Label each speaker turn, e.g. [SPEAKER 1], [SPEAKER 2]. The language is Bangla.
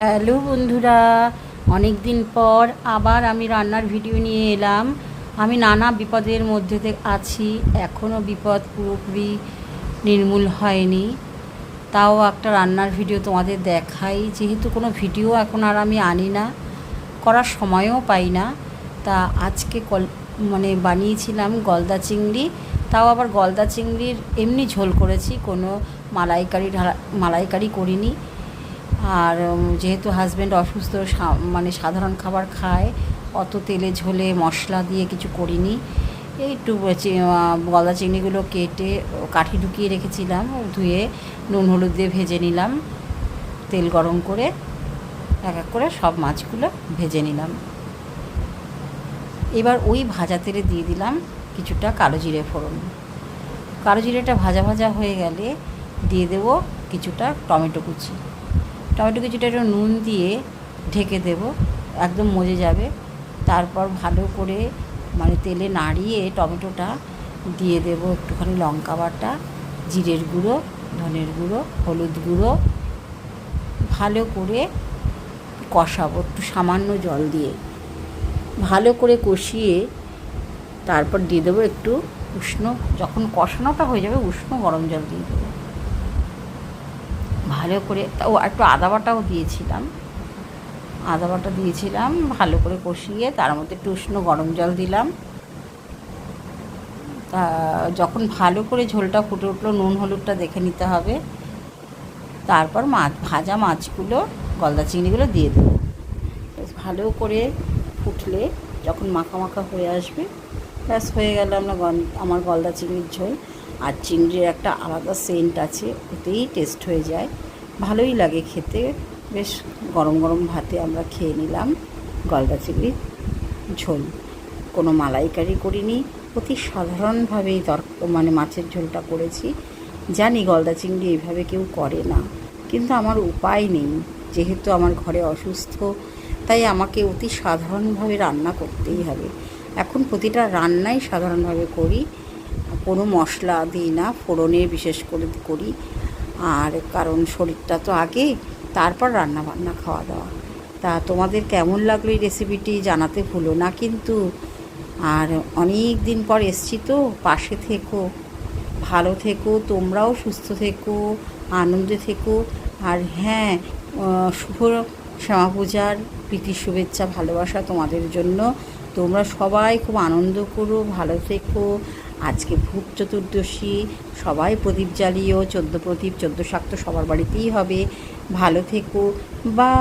[SPEAKER 1] হ্যালো বন্ধুরা, অনেক দিন পর আবার আমি রান্নার ভিডিও নিয়ে এলাম। আমি নানা বিপদের মধ্যে আছি, এখনও বিপদ পুরোপুরি নির্মূল হয়নি। তাও একটা রান্নার ভিডিও তোমাদের দেখাই, যেহেতু কোনো ভিডিও এখন আর আমি আনি না, করার সময়ও পাই না। তা আজকে বানিয়েছিলাম গলদা চিংড়ি। তাও আবার গলদা চিংড়ির এমনি ঝোল করেছি, কোনো মালাইকারি করিনি। আর যেহেতু হাজব্যান্ড অসুস্থ, সাধারণ খাবার খায়, অত তেলে ঝোলে মশলা দিয়ে কিছু করিনি। একটু গলদা চিংড়িগুলো কেটে কাঠি ঢুকিয়ে রেখেছিলাম, ধুয়ে নুন হলুদ দিয়ে ভেজে নিলাম। তেল গরম করে এক এক করে সব মাছগুলো ভেজে নিলাম। এবার ওই ভাজা তেলে দিয়ে দিলাম কিছুটা কালো জিরে ফোড়ন। কালো জিরেটা ভাজা ভাজা হয়ে গেলে দিয়ে দেবো কিছুটা টমেটো কুচি। টমেটো কুচিটা একটু নুন দিয়ে ঢেকে দেব, একদম মজে যাবে। তারপর ভালো করে তেলে নাড়িয়ে টমেটোটা দিয়ে দেব একটুখানি লঙ্কা বাটা, জিরের গুঁড়ো, ধনের গুঁড়ো, হলুদ গুঁড়ো। ভালো করে কষাবো একটু সামান্য জল দিয়ে, ভালো করে কষিয়ে তারপর দিয়ে দেবো একটু উষ্ণ, যখন কষানোটা হয়ে যাবে উষ্ণ গরম জল দিয়ে দেবো ভালো করে। একটু আদা বাটাও দিয়েছিলাম, ভালো করে কষিয়ে তার মধ্যে একটু উষ্ণ গরম জল দিলাম। তা যখন ভালো করে ঝোলটা ফুটে উঠলো, নুন হলুদটা দেখে নিতে হবে। তারপর ভাজা মাছগুলো, গলদা চিংড়িগুলো দিয়ে দেবো। ভালো করে ফুটলে যখন মাখা মাখা হয়ে আসবে, ব্যাস হয়ে গেল আমার গলদা চিংড়ির ঝোল। আর চিংড়ির একটা আলাদা সেন্ট আছে, ওতেই টেস্ট হয়ে যায়, ভালোই লাগে খেতে। বেশ গরম গরম ভাতে আমরা খেয়ে নিলাম গলদা চিংড়ির ঝোল। কোনো মালাইকারি করিনি, অতি সাধারণভাবেই মাছের ঝোলটা করেছি। জানি গলদা চিংড়ি এইভাবে কেউ করে না, কিন্তু আমার উপায় নেই, যেহেতু আমার ঘরে অসুস্থ, তাই আমাকে অতি সাধারণভাবে রান্না করতেই হবে। এখন প্রতিটা রান্নাই সাধারণভাবে করি, কোনো মশলা দিই না, ফোড়নে বিশেষ করে করি। আর কারণ শরীরটা তো আগে, তারপর রান্না বান্না খাওয়া দাওয়া। তা তোমাদের কেমন লাগলো এই রেসিপিটি জানাতে ভুলো না কিন্তু। আর অনেক দিন পর এসছি তো, পাশে থেকো, ভালো থেকো, তোমরাও সুস্থ থেকো, আনন্দে থেকো। আর হ্যাঁ, শুভ শ্যামা পূজার প্রীতি শুভেচ্ছা ভালোবাসা তোমাদের জন্য। তোমরা সবাই খুব আনন্দ করো, ভালো থেকো। আজকে ভূত চতুর্দশী, সবাই প্রদীপ জ্বালিও। 14 প্রদীপ 14 শাক তো সবার বাড়িতেই হবে। ভালো থেকো, বা